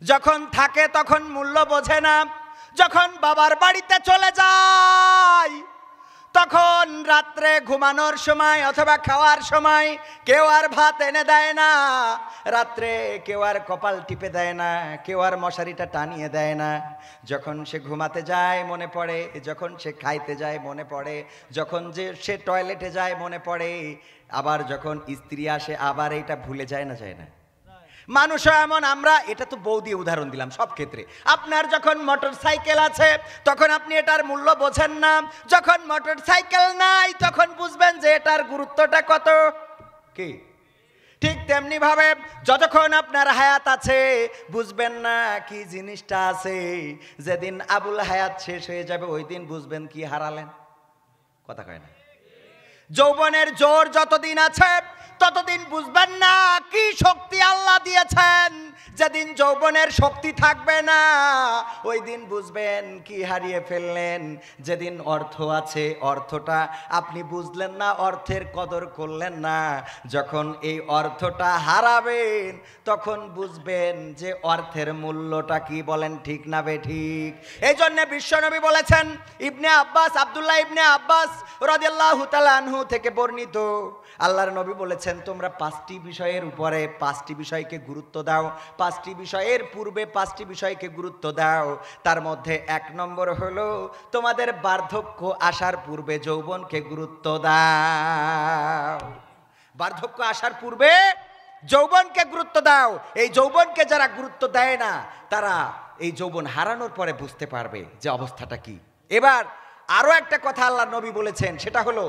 যখন থাকে তখন মূল্য বোঝে না, যখন বাবার বাড়িতে চলে যায় তখন রাত্রে ঘুমানোর সময় অথবা খাওয়ার সময় কেউ আর ভাত এনে দেয় না, রাত্রে কেউ আর কপাল টিপে দেয় না, কেউ আর মশারিটা টানিয়ে দেয় না। যখন সে ঘুমাতে যায় মনে পড়ে, যখন সে খাইতে যায় মনে পড়ে, যখন যে সে টয়লেটে যায় মনে পড়ে, আবার যখন স্ত্রী আসে আবার এইটা ভুলে যায় না, যায় না? মানুষও এমন। আমরা এটা তো বউ দিয়ে উদাহরণ দিলাম, সব ক্ষেত্রে। আপনার যখন মোটর সাইকেল আছে তখন আপনি এটার মূল্য বোঝেন না, যখন মোটর সাইকেল নাই তখন বুঝবেন যে এটার গুরুত্বটা কত। কি ঠিক তেমনি ভাবে যতক্ষণ আপনার হায়াত আছে বুঝবেন না কি জিনিসটা আছে, যেদিন আবুল হায়াত শেষ হয়ে যাবে ওই দিন বুঝবেন কি হারালেন। কথা কয় না? যৌবনের জোর যতদিন আছে ততদিন বুঝবেন না কি শক্তি আল্লাহ দিয়েছেন, যেদিন যৌবনের শক্তি থাকবে না ওই দিন বুঝবেন কি হারিয়ে ফেললেন। যেদিন অর্থ আছে অর্থটা আপনি বুঝলেন না, অর্থের কদর করলেন না, যখন এই অর্থটা হারাবেন তখন বুঝবেন যে অর্থের মূল্যটা কি। বলেন ঠিক না বেঠিক? এই জন্য বিশ্বনবী বলেছেন, ইবনে আব্বাস, আব্দুল্লাহ ইবনে আব্বাস রাদিয়াল্লাহু তাআলা আনহু থেকে বর্ণিত, আল্লাহর নবী বলেছেন তোমরা 5টি বিষয়ের উপরে 5টি বিষয়কে গুরুত্ব দাও, 5টি বিষয়ের পূর্বে 5টি বিষয়কে গুরুত্ব দাও। তার মধ্যে 1 নম্বর হলো তোমাদের বার্ধক্য আসার পূর্বে যৌবনকে গুরুত্ব দাও। বার্ধক্য আসার পূর্বে যৌবনকে গুরুত্ব দাও। এই যৌবনকে যারা গুরুত্ব দেয় না তারা এই যৌবন হারানোর পরে বুঝতে পারবে যে অবস্থাটা কি। এবার আরো একটা কথা আল্লাহ নবী বলেছেন, সেটা হলো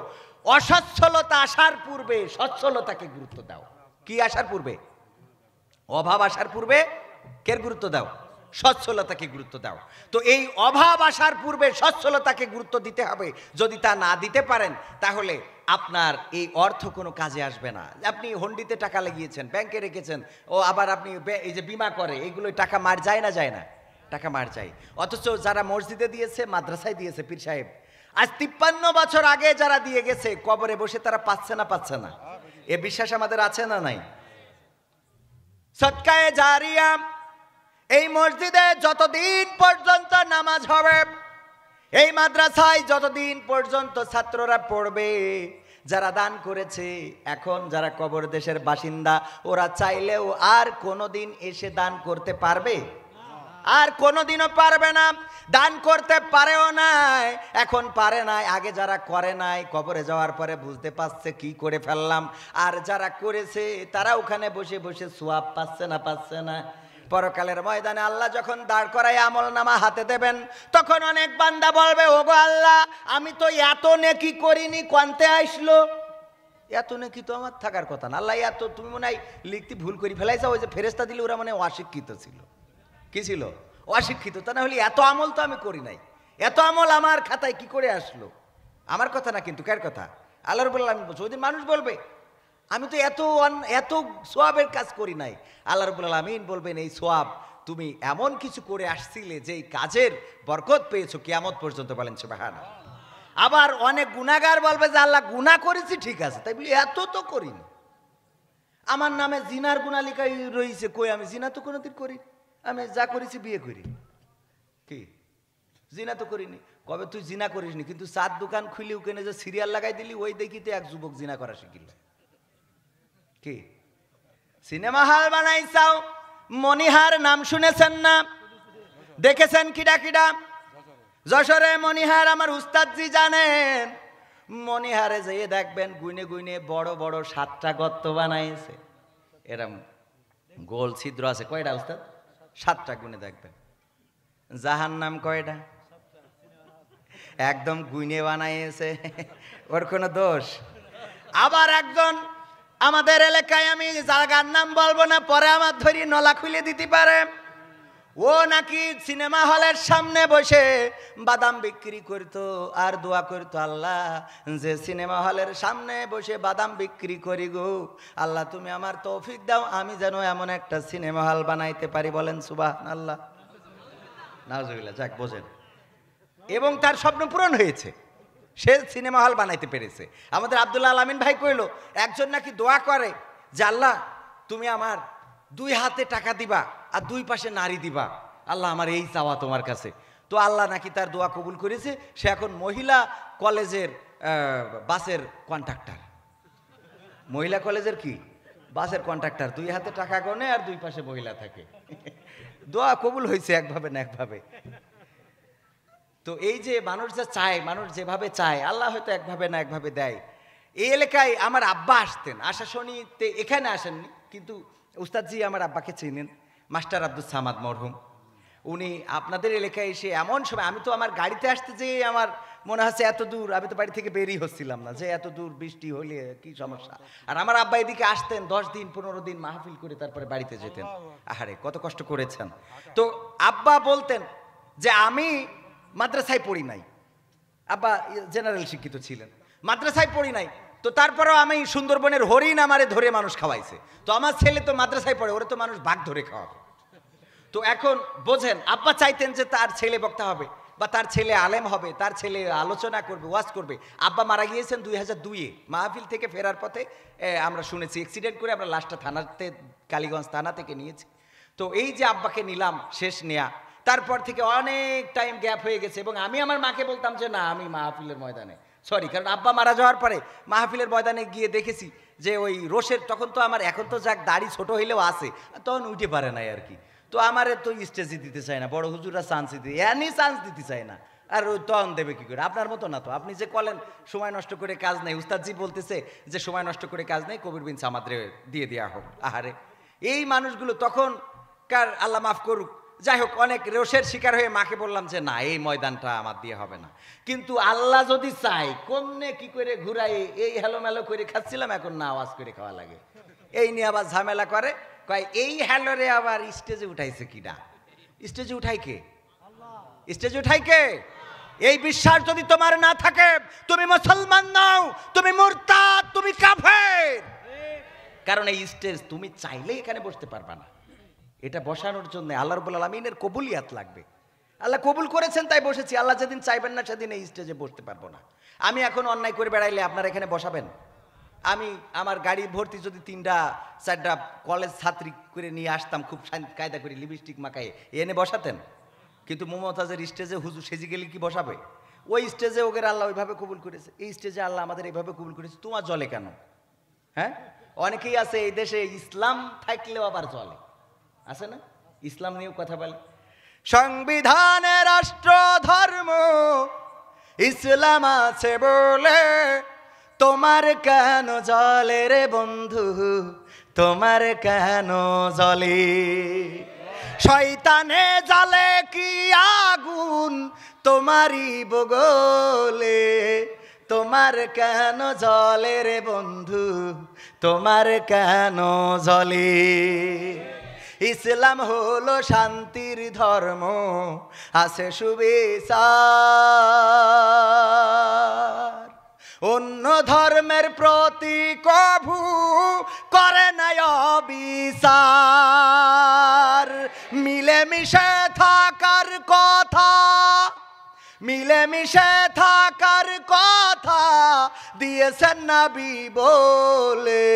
অসচ্ছলতা আসার পূর্বে সচ্ছলতাকে গুরুত্ব দাও। কি আসার পূর্বে? অভাব আসার পূর্বে কে গুরুত্ব দাও? সচ্ছলতাকে গুরুত্ব দাও। তো এই অভাব আসার পূর্বে সচ্ছলতাকে গুরুত্ব দিতে হবে। যদি তা না দিতে পারেন তাহলে আপনার এই অর্থ কোনো কাজে আসবে না। আপনি হন্ডিতে টাকা লাগিয়েছেন, ব্যাংকে রেখেছেন, ও আবার আপনি এই যে বিমা করে, এইগুলো টাকা মার যায় না, যায় না? টাকা মার যায়। অথচ যারা মসজিদে দিয়েছে, মাদ্রাসায় দিয়েছে, পীর সাহেব, আজ 53 বছর আগে যারা দিয়ে গেছে কবরে বসে তারা পাচ্ছে না, পাচ্ছে না। এ বিশ্বাস আমাদের আছে না নাই? সদকায়ে জারিয়া, এই মসজিদে যতদিন পর্যন্ত নামাজ হবে, এই মাদ্রাসায় যতদিন পর্যন্ত ছাত্ররা পড়বে, যারা দান করেছে, এখন যারা কবর দেশের বাসিন্দা, ওরা চাইলেও আর কোনোদিন এসে দান করতে পারবে? আর কোনোদিনও পারবে না। দান করতে পারেও নাই, এখন পারে নাই। আগে যারা করে নাই কবরে যাওয়ার পরে বুঝতে পারছে কি করে ফেললাম, আর যারা করেছে তারা ওখানে বসে বসে সোয়াব পাচ্ছে না, পাচ্ছে না। পরকালের ময়দানে আল্লাহ যখন দাঁড় করায় আমল নামা হাতে দেবেন, তখন অনেক বান্দা বলবে, ওগো আল্লাহ আমি তো এত নেকি করিনি, কোনতে আসলো? এত নেকি তো আমার থাকার কথা না। আল্লাহ এত, তুমি মনে হয় লিখতে ভুল করে ফেলাইছো। ওই যে ফেরেশতা দিলে ওরা মানে অশিক্ষিত ছিল। কি ছিল? অশিক্ষিত। তা না হলে এত আমল তো আমি করি নাই, এত আমল আমার খাতায় কি করে আসলো? আমার কথা না কিন্তু, কার কথা? আল্লাহ রাব্বুল আলামিন বলছে। ওই দিন মানুষ বলবে আমি তো এত সোয়াবের কাজ করি নাই। আল্লাহ রাব্বুল আলামিন বলবেন এই সোয়াব তুমি এমন কিছু করে আসছিলে যে কাজের বরকত পেয়েছো কিয়ামত পর্যন্ত। বলেন সুবহানাল্লাহ। আবার অনেক গুনাহগার বলবে যে আল্লাহ গুনাহ করেছি ঠিক আছে, তাই বলি এত তো করিনি, আমার নামে জিনার গুনাহ লেখা রয়েছে, কই আমি জিনা তো কোনোদিন করি, আমি যা করেছি বিয়ে করি। কি জিনা তো করিনি? কবে তুই জিনা করিসনি, কিন্তু চার দোকান খুলি ওখানে যে সিরিয়াল লাগাই দিলি ওই দেখিতে এক যুবক জিনা করা শিখিল। কি সিনেমা হল বানাইছাও? মনিহার নাম শুনেছেন না? দেখেছেন কিডা কিডা? যশোরে মনিহার আমার উস্তাদজি জানেন। মনিহারে যেয়ে দেখবেন গুইনে গুইনে বড় বড় 7টা গর্ত বানাইছে, এরম গোল ছিদ্র আছে। কয়টা উস্তাদ? 7টা। গুনে দেখবেন। জাহান্নাম কয়টা? একদম গুইনে বানাইছে, ওর কোনো দোষ? আবার একজন আমাদের এলাকায়, আমি জায়গার নাম বলবো না, পরে আমার ধরি নলা খুলে দিতে পারে, ও নাকি সিনেমা হলের সামনে বসে বাদাম বিক্রি করতো আর দোয়া করতো, আল্লাহ যে সিনেমা হলের সামনে বসে বাদাম বিক্রি করি গো, আল্লাহ তুমি আমার তৌফিক দাও, আমি যেন এমন একটা সিনেমা হল বানাইতে পারি। বলেন সুবহানাল্লাহ। নাউজুবিল্লাহ। যাক, বোঝেন। এবং তার স্বপ্ন পূরণ হয়েছে, সে সিনেমা হল বানাইতে পেরেছে। আমাদের আব্দুল্লাহ আল আমিন ভাই কইল, একজন নাকি দোয়া করে যে আল্লাহ তুমি আমার 2 হাতে টাকা দিবা আর 2 পাশে নারী দিবা, আল্লাহ আমার এই চাওয়া তোমার কাছে। তো আল্লাহ নাকি তার দোয়া কবুল করেছে, সে এখন মহিলা কলেজের বাসের কন্ট্রাক্টর। মহিলা কলেজের কি বাসের কন্ট্রাক্টর, 2 হাতে টাকা গনে আর 2 পাশে মহিলা থাকে। দোয়া কবুল হয়েছে একভাবে না একভাবে। তো এই যে মানুষ যা চায়, মানুষ যেভাবে চায়, আল্লাহ হয়তো একভাবে না একভাবে দেয়। এই এলাকায় আমার আব্বা আসতেন, আশা শনিতে এখানে আসেননি, কিন্তু উস্তাদজি আমার আব্বাকে চিনেন, মাস্টার আব্দুল সামাদ মরহুম। উনি আপনাদের এলাকায় এসে এমন সময়, আমি তো আমার গাড়িতে আসতে যেয়ে আমার মনে হচ্ছে এত দূর, আমি তো বাড়ি থেকে বেরিয়ে হচ্ছিলাম না, যে এত দূর বৃষ্টি হলে কি সমস্যা। আর আমার আব্বা এদিকে আসতেন 10 দিন 15 দিন মাহফিল করে তারপরে বাড়িতে যেতেন। আহারে কত কষ্ট করেছেন। তো আব্বা বলতেন যে আমি মাদ্রাসায় পড়ি নাই, আব্বা জেনারেল শিক্ষিত ছিলেন, মাদ্রাসায় পড়ি নাই, তো তারপরেও আমি সুন্দরবনের হরিণ আমারে ধরে মানুষ খাওয়াইছে, তো আমার ছেলে তো মাদ্রাসায় পড়ে, ওরে তো মানুষ বাঘ ধরে খাওয়াবে। তো এখন বোঝেন, আব্বা চাইতেন যে তার ছেলে বক্তা হবে বা তার ছেলে আলেম হবে, তার ছেলে আলোচনা করবে, ওয়াজ করবে। আব্বা মারা গিয়েছেন 2002-এ, মাহফিল থেকে ফেরার পথে আমরা শুনেছি অ্যাক্সিডেন্ট করে আমরা লাশটা থানাতে, কালীগঞ্জ থানা থেকে নিয়েছি। তো এই যে আব্বাকে নিলাম শেষ নেয়া, তারপর থেকে অনেক টাইম গ্যাপ হয়ে গেছে, এবং আমি আমার মাকে বলতাম যে না আমি মাহফিলের ময়দানে, সরি, কারণ আব্বা মারা যাওয়ার পরে মাহফিলের ময়দানে গিয়ে দেখেছি যে ওই রোষের, তখন তো আমার, এখন তো যাক দাড়ি ছোট হইলেও আছে, তখন উঠে পারে নাই আর কি। তো আমারে তো স্টেজে দিতে চায় না, বড় হুজুরা চান্স দিতে, এনি চান্স দিতে চায় না, আর ওই তখন দেবে কি করে? আপনার মতো না তো, আপনি যে কলেন সময় নষ্ট করে কাজ নেই, উস্তাদজি বলতেছে যে সময় নষ্ট করে কাজ নেই, কবির বিন সামাদরে দিয়ে দেওয়া হোক। আহারে এই মানুষগুলো তখন কার, আল্লাহ মাফ করুক, যাই হোক, অনেক রোষের শিকার হয়ে মাকে বললাম যে না এই ময়দানটা আমার দিয়ে হবে না, কিন্তু আল্লাহ যদি চাই কমনে কি করে ঘুরাই, এই হেলোমেলো করে খাচ্ছিলাম, এখন না আওয়াজ করে খাওয়া লাগে, এই নিয়ে আবার ঝামেলা করে, কয় এই হ্যালোরে আবার স্টেজে উঠাইছে কিনা। স্টেজে উঠাই কে? স্টেজে উঠাই কে? এই বিশ্বাস যদি তোমার না থাকে, তুমি মুসলমান নাও, তুমি মুরতাদ, তুমি কাফের। কারণ এই স্টেজ তুমি চাইলেই এখানে বসতে পারবা না, এটা বসানোর জন্য আল্লাহ রাব্বুল আলামিনের কবুলিয়াত লাগবে। আল্লাহ কবুল করেছেন তাই বসেছি, আল্লাহ যেদিন চাইবেন না সেদিন এই স্টেজে বসতে পারবো না। আমি এখন অন্যায় করে বেড়াইলে আপনারা এখানে বসাবেন? আমি আমার গাড়ি ভর্তি যদি 3টা 4টা কলেজ ছাত্রী করে নিয়ে আসতাম, খুব কায়দা করে লিপস্টিক মাখায়, এনে বসাতেন? কিন্তু মমতাজের স্টেজে হুজুর সেজে গেলে কি বসাবে? ওই স্টেজে ওদের আল্লাহ ওইভাবে কবুল করেছে, এই স্টেজে আল্লাহ আমাদের এইভাবে কবুল করেছে, তোমার জলে কেন? হ্যাঁ, অনেকেই আছে এই দেশে ইসলাম থাকলেও আবার জলে, আছে না? ইসলাম নিয়েও কথা বলে, সংবিধানে রাষ্ট্র ধর্ম ইসলাম আছে বলে তোমার কেন জলে রে বন্ধু, তোমার কেন জলে? শয়তানে জালে কি আগুন তোমারই বগলে, তোমার কেন জলে রে বন্ধু, তোমার কেন জলে? ইসলাম হলো শান্তির ধর্ম, আছে সুবিচার, অন্য ধর্মের প্রতি কভু করে না অবিচার। মিলেমিশে থাকার কথা, মিলেমিশে থাকার কথা দিয়েছেন নবী বলে।